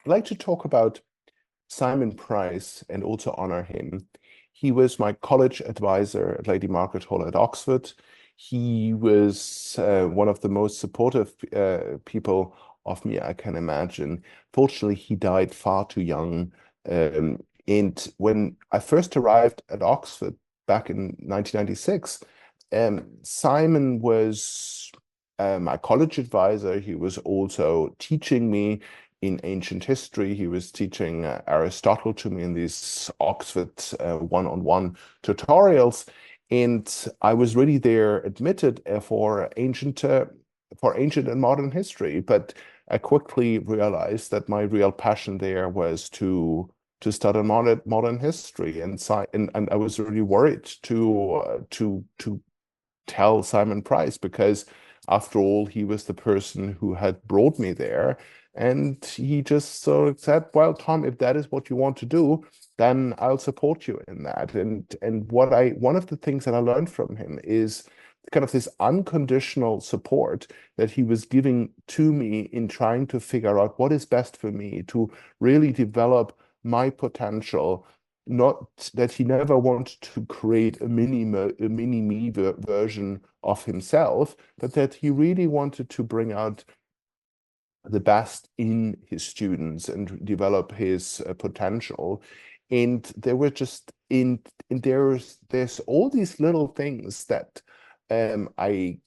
like to talk about Simon Price and also honor him. He was my college advisor at Lady Margaret Hall at Oxford. He was one of the most supportive people of me I can imagine. Fortunately, he died far too young. Um, and when I first arrived at Oxford back in 1996, Simon was my college advisor. He was also teaching me in ancient history. He was teaching Aristotle to me in these Oxford one-on-one tutorials, and I was really there admitted for ancient and modern history. But I quickly realized that my real passion there was to study modern history, and I was really worried to tell Simon Price because after all, he was the person who had brought me there. And he just sort of said, well, Tom, if that is what you want to do, then I'll support you in that. And one of the things that I learned from him is kind of this unconditional support that he was giving to me in trying to figure out what is best for me to really develop my potential. Not that he never wanted to create a mini me version of himself, but that he really wanted to bring out the best in his students and develop his potential. And there were just in there's all these little things um, I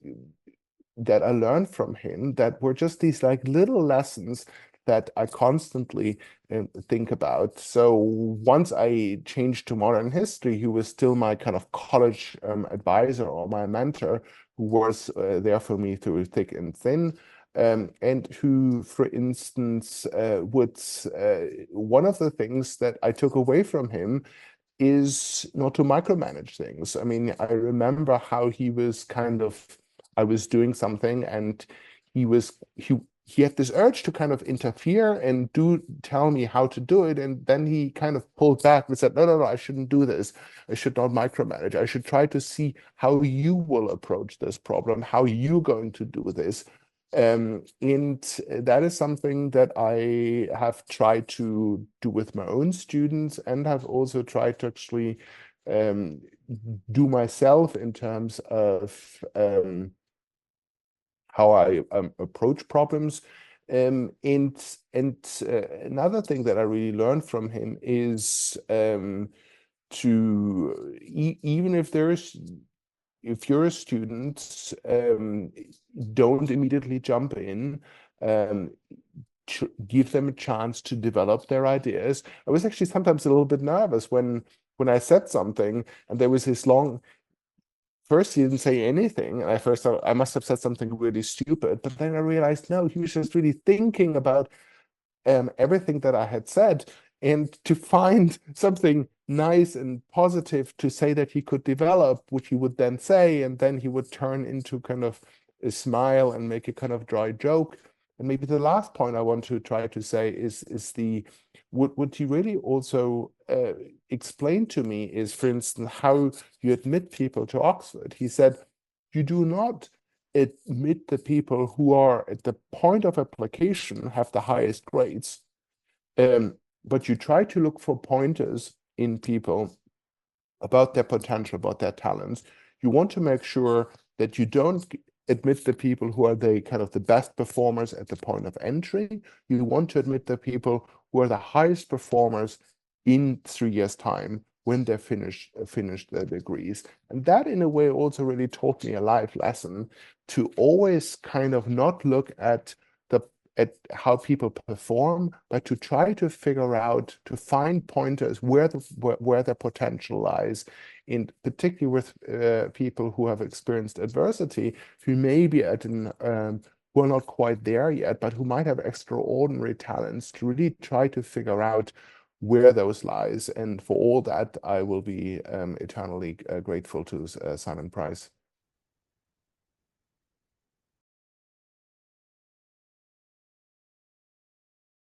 that I learned from him that were just these like little lessons that I constantly think about. So once I changed to modern history, he was still my kind of college advisor or my mentor, who was there for me through thick and thin. And who, for instance, one of the things that I took away from him is not to micromanage things. I mean, I remember how he was kind of, I was doing something and he was, he had this urge to kind of interfere and tell me how to do it. And then he kind of pulled back and said, no, I shouldn't do this. I should not micromanage. I should try to see how you will approach this problem, how you're going to do this. And that is something that I have tried to do with my own students and have also tried to actually um, do myself in terms of how I approach problems. And another thing that I really learned from him is even if you're a student, don't immediately jump in. Um, Give them a chance to develop their ideas. I was actually sometimes a little bit nervous when I said something and there was this long. First, he didn't say anything, and I first thought I must have said something really stupid. But then I realized no, he was just really thinking about everything that I had said, and to find something nice and positive to say that he could develop, which he would then say, and then he would turn into kind of a smile and make a kind of dry joke. And maybe the last point I want to try to say is the what he really also explained to me is, for instance, how you admit people to Oxford. He said, you do not admit the people who are at the point of application have the highest grades. But you try to look for pointers in people about their potential, about their talents. You want to make sure that you don't admit the people who are the kind of the best performers at the point of entry. You want to admit the people who are the highest performers in 3 years' time when they finish their degrees. And that in a way also really taught me a life lesson to always kind of not look at how people perform, but to try to figure out, to find pointers where their potential lies, in particularly with people who have experienced adversity, who may be who are not quite there yet, but who might have extraordinary talents, to really try to figure out where those lies. And for all that, I will be eternally grateful to Simon Price.